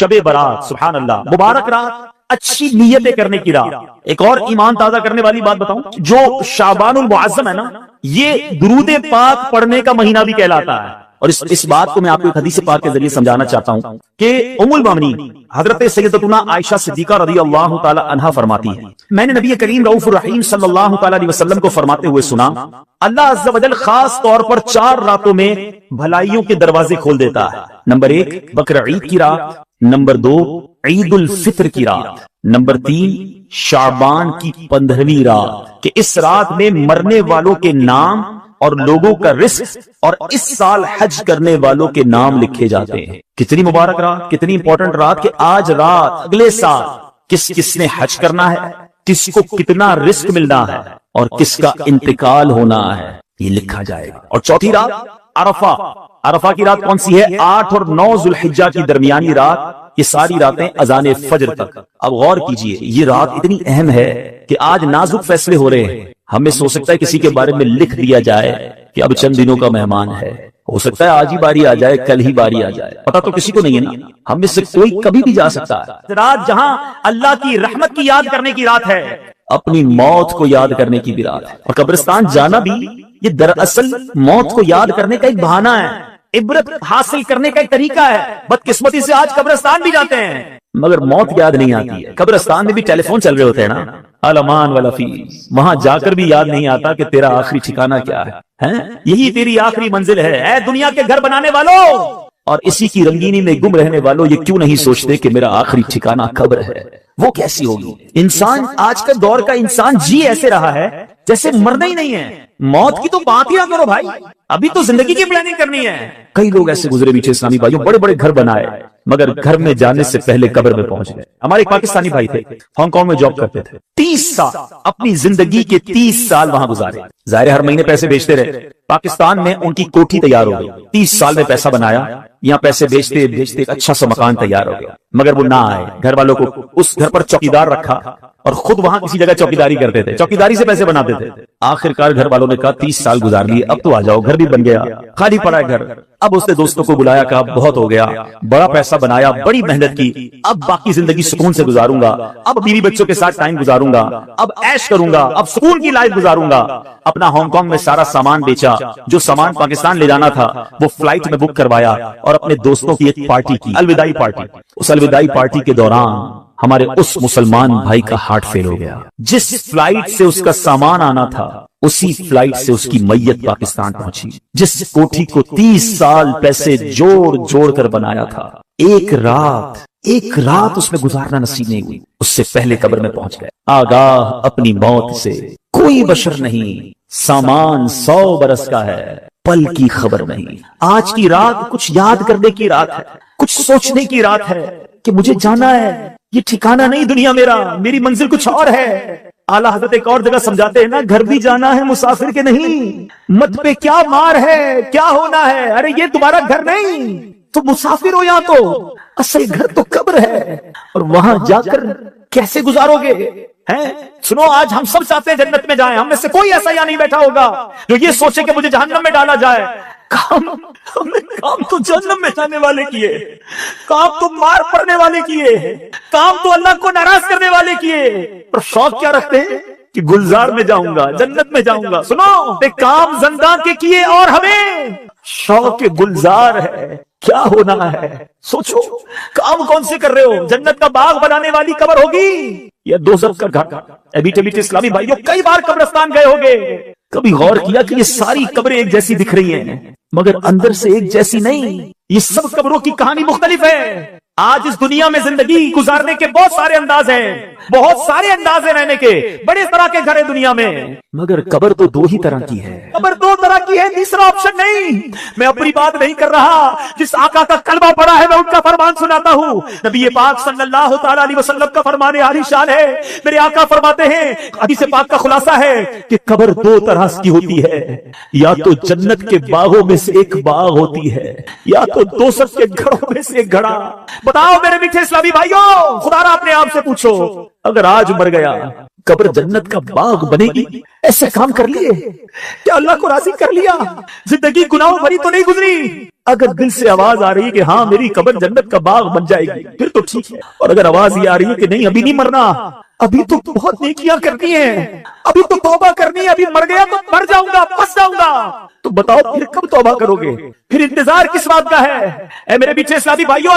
شب برات، سبحان اللہ، مبارک رات، اچھی نیتیں کرنے کی رات۔ ایک اور ایمان تازہ کرنے والی بات بتاؤں، جو شعبان المعظم ہے نا، یہ درود پاک پڑھنے کا مہینہ بھی کہلاتا ہے۔ اور اس بات کو میں آپ کو ایک حدیث پاک کے ذریعے سمجھانا چاہتا ہوں کہ ام المومنین حضرت سیدتنا عائشہ صدیقہ رضی اللہ تعالی عنہا فرماتی ہے، میں نے نبی کریم رؤوف الرحیم صلی اللہ تعالی علیہ وسلم کو فرماتے ہوئے سنا، اللہ عز و جل خاص طور پر 4 راتوں میں بھلائیوں کے دروازے کھول دیتا ہے۔ نمبر 1 بقر عید کی رات، نمبر 2 عید الفطر کی رات، نمبر 3 شعبان کی 15ویں رات، کہ اس رات میں مرنے والوں کے نام اور لوگوں کا رزق اور اس سال حج کرنے والوں کے نام لکھے جاتے ہیں۔ کتنی مبارک رات، کتنی امپورٹنٹ رات، کہ آج رات اگلے سال کس نے حج کرنا ہے، کس کو کتنا رزق ملنا ہے اور کس کا انتقال ہونا ہے، یہ لکھا جائے گا۔ اور چوتھی رات عرفہ، عرفہ کی رات کون سی ہے؟ 8 اور 9 ذوالحجہ کی درمیانی رات، یہ ساری راتیں اذان فجر تک۔ اب غور کیجئے، یہ رات اتنی اہم ہے کہ آج نازک فیصلے ہو رہے ہیں۔ ہمیں سو سکتا ہے کسی کے بارے میں لکھ دیا جائے کہ اب چند دنوں کا مہمان ہے، ہو سکتا ہے آج ہی باری آ جائے، کل ہی باری آ جائے، پتہ تو کسی کو نہیں ہے نا، ہم میں سے کوئی کبھی بھی جا سکتا ہے۔ رات جہاں اللہ کی رحمت کی یاد کرنے کی رات ہے، اپنی موت کو یاد کرنے کی بھی رات ہے۔ اور قبرستان جانا بھی یہ دراصل موت کو یاد کرنے کا ایک بہانہ ہے، عبرت حاصل کرنے کا ایک طریقہ ہے۔ بدقسمتی سے آج قبرستان بھی جاتے ہیں مگر موت یاد نہیں آتی ہے۔ قبرستان میں بھی ٹیلی فون چل رہے ہوتے ہیں نا، الامان والا فیس، وہاں جا کر بھی یاد نہیں آتا کہ تیرا آخری ٹھکانہ کیا ہے، یہی تیری آخری منزل ہے اے دنیا کے گھر بنانے والوں، اور اسی کی رنگینی میں گم رہنے والوں، یہ کیوں نہیں سوچتے کہ میرا آخری ٹھکانہ قبر ہے، وہ کیسی ہوگی؟ انسان آج کا دور کا انسان جی ایسے رہا ہے جیسے مرنا ہی نہیں ہے۔ موت کی تو بات ہی نہ کرو بھائی، ابھی تو زندگی کی پلاننگ کرنی ہے۔ کئی لوگ ایسے گزرے پیچھے اسلامی بھائیوں، بڑے بڑے گھر بنائے مگر گھر میں جانے سے پہلے قبر میں پہنچ گئے۔ ہمارے ایک پاکستانی بھائی تھے، ہانگ کانگ میں جاب کرتے تھے، 30 سال اپنی زندگی کے 30 سال وہاں گزارے۔ ظاہر ہر مہینے پیسے بیچتے رہے، پاکستان میں ان کی کوٹھی تیار ہو گئی، 30 سال میں پیسہ بنایا، یہاں پیسے بیچتے بیچتے ایک اچھا سا مکان تیار ہو گیا، مگر وہ نہ آئے۔ گھر والوں کو اس گھر پر چوکیدار رکھا اور خود وہاں کسی جگہ چوکیداری کرتے تھے، چوکیداری سے پیسے بناتے تھے۔ آخر کار گھر والوں نے کہا 30 سال گزار لیے، اب تو آ جاؤ، گھر بھی بن گیا، خالی پڑا ہے گھر۔ اب اس نے دوستوں کو بلایا، کہا بہت ہو گیا، بڑا پیسہ بنایا، بڑی محنت کی، اب باقی زندگی سکون سے گزاروں گا، اب بیوی بچوں کے ساتھ ٹائم گزاروں گا، اب عیش کروں گا، اب سکون کی لائف گزاروں گا۔ اپنا ہانگ کانگ میں سارا سامان بیچا، جو سامان پاکستان لے جانا تھا وہ فلائٹ میں بک کروایا اور اپنے دوستوں کی ایک پارٹی کی، الوداعی پارٹی۔ اس الوداعی پارٹی کے دوران ہمارے اس مسلمان بھائی کا ہارٹ فیل ہو گیا۔ جس فلائٹ سے اس کا سامان آنا تھا اسی فلائٹ سے اس کی میت پاکستان پہنچی۔ جس کوٹھی کو 30 سال پیسے جوڑ جوڑ کر بنایا تھا، ایک رات اس میں گزارنا نصیب نہیں ہوئی، اس سے پہلے قبر میں پہنچ گئے۔ آگاہ اپنی موت سے کوئی بشر نہیں، سامان 100 برس کا ہے، پل کی خبر نہیں۔ آج کی رات کچھ یاد کرنے کی رات ہے، کچھ سوچنے کی رات ہے کہ مجھے جانا ہے، یہ ٹھکانہ نہیں دنیا میرا، میری منزل کچھ اور ہے۔ اعلیٰ حضرت ایک اور جگہ سمجھاتے ہیں نا، گھر بھی جانا ہے مسافر کے نہیں، مت پہ کیا مار ہے، کیا ہونا ہے، ارے یہ تمہارا گھر نہیں، تو مسافر ہو، یہاں تو اصل گھر تو قبر ہے، اور وہاں جا کر کیسے گزارو گے؟ سنو، آج ہم سب چاہتے ہیں جنت میں جائیں، ہم میں سے کوئی ایسا یہاں نہیں بیٹھا ہوگا جو یہ سوچے کہ مجھے جہنم میں ڈالا جائے۔ کام ہم نے کام تو جہنم میں جانے والے کیے، کام تو مار پڑنے والے کیے، کام تو اللہ کو ناراض کرنے والے کیے، اور شوق کیا رکھتے ہیں کہ گلزار میں جاؤں گا، جنت میں جاؤں گا۔ سنو، کام زندہ کے کیے اور ہمیں شوق گلزار ہے، کیا ہونا ہے؟ سوچو، کام کون سے کر رہے ہو؟ جنت کا باغ بنانے والی قبر ہوگی یا دوزخ کا گھر؟ ابھی اسلامی بھائیوں کئی بار قبرستان گئے ہوگے، کبھی غور کیا کہ یہ ساری قبریں ایک جیسی دکھ رہی ہیں مگر اندر سے ایک جیسی نہیں، یہ سب قبروں کی کہانی مختلف ہے۔ آج اس دنیا میں زندگی گزارنے کے بہت سارے انداز ہیں، بہت سارے انداز ہیں رہنے کے، بڑے طرح کے گھر ہیں دنیا میں، مگر قبر تو 2 ہی طرح کی ہے، قبر 2 طرح کی ہے، تیسرا آپشن نہیں۔ میں اپنی بات نہیں کر رہا، جس آقا کا کلمہ پڑھا ہے میں ان کا فرمان سناتا ہوں۔ نبی پاک صلی اللہ تعالی علیہ وسلم کا فرمان عالی شان ہے، میرے آقا فرماتے ہیں، حدیث پاک کا خلاصہ ہے کہ قبر 2 طرح کی ہوتی ہے، یا تو جنت کے باغوں میں سے ایک باغ ہوتی ہے، یا تو دوزخ کے گھڑوں میں سے ایک گھڑا۔ بتاؤ میرے میٹھے اسلامی بھائیوں، خدا را اپنے آپ سے پوچھو، اگر آج مر گیا قبر جنت کا باغ بنے گی؟ ایسے کام کر لیے کیا اللہ کو راضی کر لیا؟ زندگی گناہوں بھری تو نہیں گزری؟ اگر دل سے آواز آ رہی ہے کہ ہاں میری قبر جنت کا باغ بن جائے گی پھر تو ٹھیک ہے، اور اگر آواز یہ آ رہی ہے کہ نہیں ابھی نہیں مرنا، ابھی تو بہت نیکیاں کرنی ہیں، ابھی تو توبہ کرنی ہے، ابھی مر گیا تو مر جاؤں گا، پھنس جاؤں گا، تو بتاؤ پھر کب توبہ کرو گے؟ پھر انتظار کس بات کا ہے؟ اے میرے پیچھے اسلامی بھائیوں،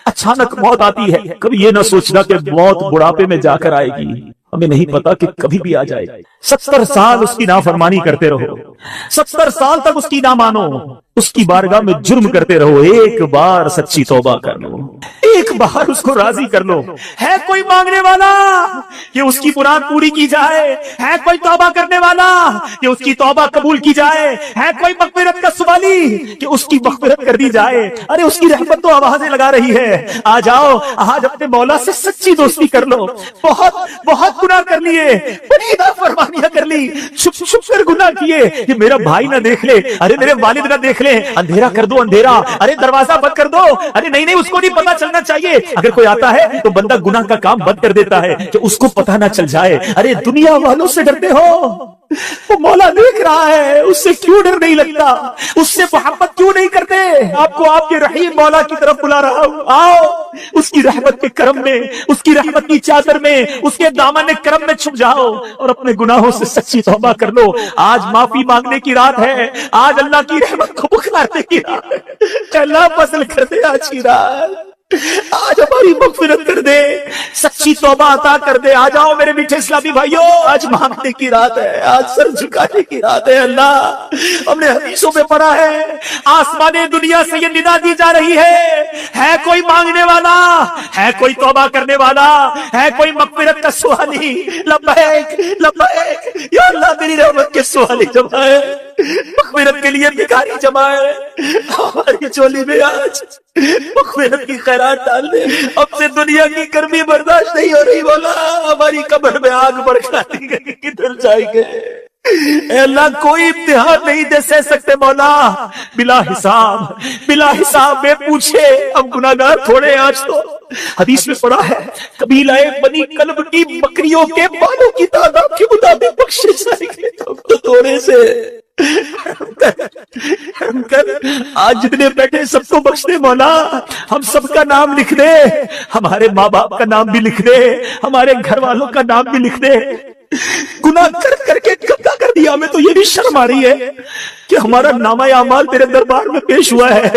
اچانک موت آتی ہے، کبھی یہ نہ سوچنا کہ موت بڑھاپے میں جا کر آئے گی، ہمیں نہیں پتا کہ کبھی بھی آ جائے گی۔ 70 سال اس کی نافرمانی کرتے رہو، 70 سال تک اس کی نہ مانو، اس کی بارگاہ میں جرم کرتے رہو، ایک بار سچی توبہ کر لو، ایک بار اس کو راضی کر لو۔ ہے کوئی مانگنے والا کہ اس کی مراد پوری کی جائے، ہے کوئی توبہ کرنے والا کہ اس کی توبہ قبول کی جائے، ہے کوئی مغفرت کا سوالی کہ اس کی مغفرت کر دی جائے۔ ارے اس کی رحمت تو آوازیں لگا رہی ہے، آ جاؤ آج اپنے مولا سے سچی دوستی کر لو۔ بہت گناہ کر لیے، بڑی نافرمانیاں کر لی، چھپ چھپ کر گناہ کیے کہ میرا بھائی نہ دیکھ لے، ارے میرے والد نہ دیکھ لے، اندھیرا کر دو اندھیرا، ارے دروازہ بند کر دو، ارے نہیں اس کو نہیں پتا چلنا چاہیے۔ اگر کوئی آتا ہے تو بندہ گناہ کا کام بند کر دیتا ہے کہ اس کو پتہ نہ چل جائے۔ ارے دنیا والوں سے ڈرتے ہو، وہ مولا دیکھ رہا ہے، اس سے کیوں ڈر نہیں لگتا، اس سے محبت کیوں نہیں کرتے؟ آپ کو آپ کے رحیم مولا کی طرف بلا رہا ہوں، آؤ اس کی رحمت کے کرم میں، اس کی رحمت کی چادر میں، اس کے دامن کرم میں چھپ جاؤ اور اپنے گناہوں سے سچی توبہ کر لو۔ آج معافی مانگنے کی رات ہے، آج اللہ کی رحمت کو پکارنے کی رات ہے۔ اللہ فضل کر دے آج کی رات، آج ہماری مغفرت کر دے، سچی توبہ عطا کر دے۔ آ جاؤ میرے میٹھے اسلامی بھائیوں، آج مانگنے کی رات ہے، آج سر جھکانے کی رات ہے۔ اللہ ہم نے حدیثوں میں پڑھا ہے، آسمان دنیا سے یہ ندا دی جا رہی ہے کوئی مانگنے والا، ہے کوئی توبہ کرنے والا، ہے کوئی مغفرت کا سوالی؟ لبیک لبیک یا اللہ، تیری رحمت کے سوالی جمع ہے، مغفرت کے لیے بھکاری جمع ہے، ہماری چولی میں آج مغفرت کی خیرات ڈال دے۔ اب سے دنیا کی گرمی برداشت نہیں ہو رہی مولا، ہماری قبر میں آگ بڑھا دی گئی، کدھر جائیں گے؟ اے اللہ کوئی امتحان نہیں دے سہ سکتے مولا، بلا حساب بے پوچھے، ہم گناہگار تھوڑے آج تو۔ حدیث میں پڑھا ہے قبیلہ بنی کلب کی بکریوں کے بالوں کی تعداد کے مطابق بخشے جائیں گے، تو تھوڑے سے آج جتنے بیٹھے سب کو بخش دے مولا، ہم سب کا نام لکھ دے، ہمارے ماں باپ کا نام بھی لکھ دے، ہمارے گھر والوں کا نام بھی لکھ دے۔ گناہ کر کے گندا کر دیا، ہمیں تو یہ بھی شرم آ رہی ہے کہ ہمارا نامہ اعمال تیرے دربار میں پیش ہوا ہے،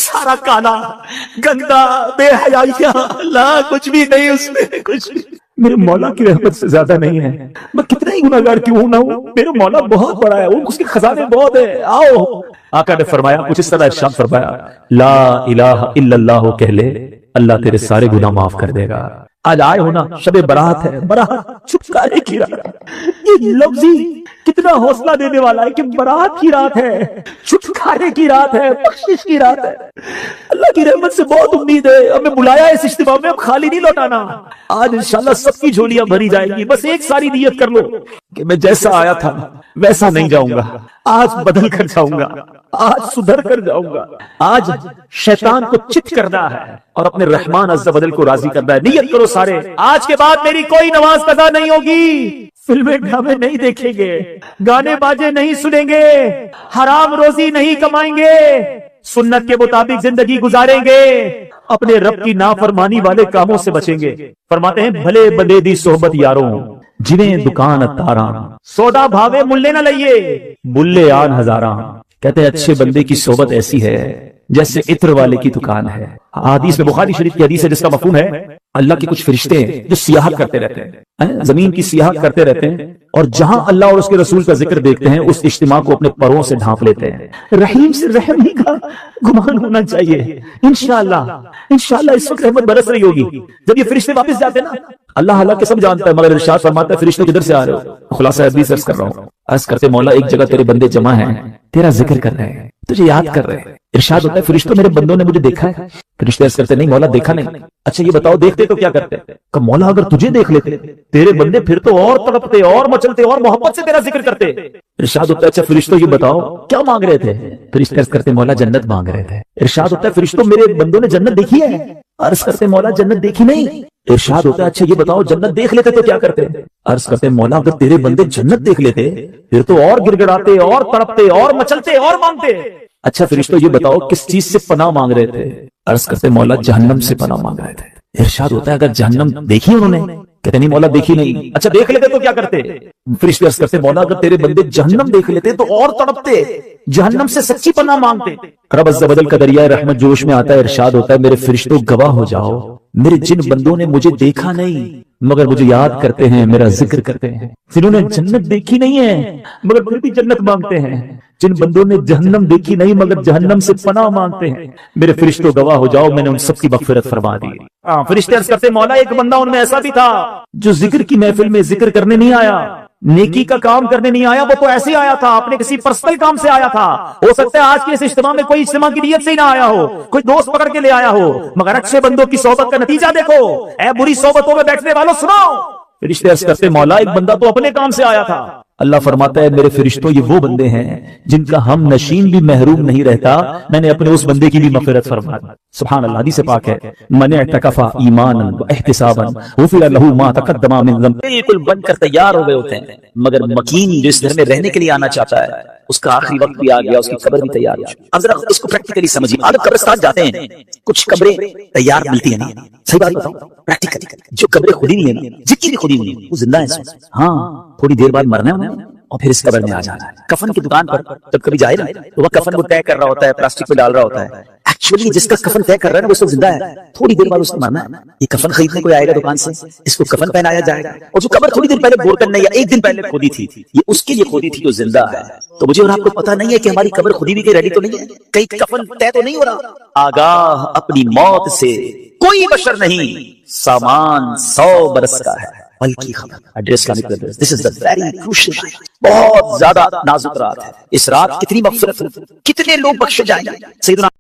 سارا کالا گندا بے حیائیاں، اللہ کچھ بھی نہیں اس میں، کچھ بھی میرے مولا کی رحمت سے زیادہ نہیں ہے۔ میں کتنا ہی گناہگار کیوں نہ ہوں، میرا مولا بہت بڑا ہے، اس کے خزانے بہت ہے۔ آؤ آقا نے فرمایا کچھ اس طرح ارشاد فرمایا، لا الہ الا اللہ کہہ لے، اللہ تیرے سارے گناہ معاف کر دے گا۔ آج آئے ہونا، شب برات ہے، برات چھٹکارے کی رات، یہ لفظی کتنا حوصلہ دینے والا ہے کہ برات کی رات ہے، چھٹکارے کی رات ہے، بخشش کی رات ہے۔ اللہ کی رحمت سے بہت امید ہے، ہمیں بلایا اس اجتماع میں، اب خالی نہیں لوٹانا۔ آج انشاءاللہ سب کی جھولیاں بھری جائیں گی، بس ایک ساری نیت کر لو کہ میں جیسا آیا تھا ویسا نہیں جاؤں گا، آج بدل کر جاؤں گا، آج سدھر کر جاؤں گا، آج شیطان کو چت کرنا ہے اور اپنے رحمان عز و جل کو راضی کرنا ہے۔ نیت کرو سارے، آج کے بعد میری کوئی نماز قضا نہیں ہوگی، فلمیں ڈرامے نہیں دیکھیں گے، گانے باجے نہیں سنیں گے، حرام روزی نہیں کمائیں گے، سنت کے مطابق زندگی گزاریں گے، اپنے رب کی نافرمانی والے کاموں سے بچیں گے۔ فرماتے ہیں بھلے بندے دی صحبت یاروں، جنہیں دکان اتاراں، سودا بھاوے ملے نہ لئیے، بلے آن ہزاراں۔ کہتے ہیں اچھے بندے کی صحبت ایسی ہے جیسے عطر والے کی دکان ہے۔ حدیث میں بخاری شریف کی حدیث ہے جس کا مفہوم ہے اللہ کے کچھ فرشتے ہیں جو سیاحت کرتے رہتے ہیں، زمین کی سیاحت کرتے رہتے ہیں، اور جہاں اللہ اور اس کے رسول کا ذکر دیکھتے ہیں اس اجتماع کو اپنے پروں سے ڈھانپ لیتے ہیں۔ رحیم سے رحم ہی کا گمان ہونا چاہیے۔ انشاءاللہ اس وقت رحمت برس رہی ہوگی جب یہ فرشتے واپس جاتے ہیں نا۔ اللہ کے سب جانتا ہے، مگر ارشاد فرماتا ہے فرشتوں کدھر سے آ رہے ہو؟ خلاصہ حدیث عرض کر رہا ہوں، عرض کرتے مولا ایک جگہ تیرے بندے جمع ہیں، تیرا ذکر کر رہے ہیں، تجھے یاد کر رہے ہیں۔ ارشاد ہوتا ہے فرشتوں میرے بندوں نے مجھے دیکھا ہے؟ فرشتے عرض کرتے نہیں مولا دیکھا نہیں۔ اچھا یہ بتاؤ دیکھتے تو کیا کرتے؟ کہ مولا اگر تجھے دیکھ لیتے تیرے بندے پھر تو اور تڑپتے اور مچلتے اور محبت سے تیرا ذکر کرتے۔ ارشاد ہوتا ہے اچھا فرشتوں یہ بتاؤ کیا مانگ رہے تھے؟ فرشتے عرض کرتے مولا جنت مانگ رہے تھے۔ ارشاد ہوتا ہے فرشتوں میرے بندوں نے جنت دیکھی ہے؟ عرض کرتے مولا جنت دیکھی نہیں، ارشاد ہوتا ہے اچھا یہ بتاؤ جنت دیکھ لیتے تو کیا کرتے؟ عرض کرتے مولا اگر تیرے بندے جنت دیکھ لیتے پھر تو اور گڑ گڑاتے اور تڑپتے اور مچلتے اور مانگتے. اچھا فرشتوں یہ بتاؤ کس چیز سے پناہ مانگ رہے تھے؟ عرض کرتے مولا جہنم سے پناہ مانگ رہے تھے. ارشاد ہوتا ہے اگر جہنم دیکھی انہوں نے؟ کہتے نہیں مولا دیکھی نہیں. اچھا دیکھ لیتے تو کیا کرتے؟ فرشتے عرض کرتے مولا اگر تیرے بندے جہنم دیکھ لیتے تو اور تڑپتے جہنم سے سچی پناہ مانگتے. رب عز و جل کا دریائے رحمت جوش میں آتا ہے. ارشاد ہوتا ہے میرے فرشتوں گواہ ہو جاؤ میرے جن بندوں نے مجھے دیکھا نہیں مگر مجھے یاد کرتے ہیں میرا ذکر کرتے ہیں. جنہوں نے جنت دیکھی نہیں ہے مگر پھر بھی جنت مانگتے ہیں. جن بندوں نے جہنم دیکھی نہیں مگر جہنم سے پناہ مانگتے ہیں. میرے فرشتوں گواہ ہو جاؤ میں نے ان سب کی مغفرت فرما دی. فرشتے عرض کرتے مولا ایک بندہ ان میں ایسا بھی تھا جو ذکر کی محفل میں ذکر کرنے نہیں آیا نیکی کا کام کرنے نہیں آیا. وہ تو ایسے ہی آیا تھا اپنے کسی پرسنل کام سے آیا تھا. ہو سکتا ہے آج کے اس اجتماع میں کوئی اجتماع کی نیت سے ہی نہ آیا ہو کوئی دوست پکڑ کے لے آیا ہو مگر اچھے بندوں کی صحبت کا نتیجہ دیکھو. اے بری صحبتوں میں بیٹھنے والوں سنو. فرشتے عرض کرتے مولا ایک بندہ تو اپنے کام سے آیا تھا. اللہ فرماتا ہے میرے فرشتوں یہ وہ بندے ہیں جن کا ہم نشین بھی محروم نہیں رہتا میں نے اپنے اس بندے کی بھی مغفرت فرما دی. سبحان اللہ. حدیث پاک ہے من اعتکف ایمانا واحتسابا غفر له ما تقدم من ذنب. بالکل بن کر تیار ہو گئے ہوتے ہیں مگر مکین جو اس گھر میں رہنے کے لیے آنا چاہتا ہے اس کا آخری وقت بھی آ گیا اس کی قبر بھی تیار ہے. اب ذرا اس کو پریکٹیکلی سمجھیے. آپ قبرستان جاتے ہیں کچھ قبریں تیار ملتی ہیں نا. صحیح بات بتاؤں پریکٹیکلی جو قبریں خودی نہیں ہے نا جتنی بھی خودی نہیں ہے وہ زندہ ہے. ہاں تھوڑی دیر بعد مرنا ہے اور پھر اس قبر میں آ جانا ہے. کفن کی دکان پر جب کبھی جائے نا تو وہ کفن کو طے کر رہا ہوتا ہے پلاسٹک میں ڈال رہا ہوتا ہے. ایکچولی جس کا کفن طے کر رہا ہے نا وہ سب زندہ ہے. تھوڑی دیر بعد اس کو مرنا ہے. یہ کفن خریدنے کوئی آئے گا دکان سے اس کو کفن پہنایا جائے گا اور جو قبر تھوڑی دیر پہلے بورکن نے یا ایک دن پہلے کھودی تھی یہ اس کے لیے کھودی تھی جو زندہ ہے. تو مجھے اور آپ کو پتا نہیں ہے کہ ہماری قبر خودی بھی کہ ریڈی تو نہیں ہے کئی کفن طے تو نہیں ہو رہا. آگاہ اپنی موت سے کوئی بشر نہیں سامان 100 برس کا ہے بلکہ خبر ایڈریس کا نکل. دس از دا ویری کروشل. بہت زیادہ نازک رات ہے. اس رات کتنی مغفرت کتنے لوگ بخشے جائیں گے. سیدنا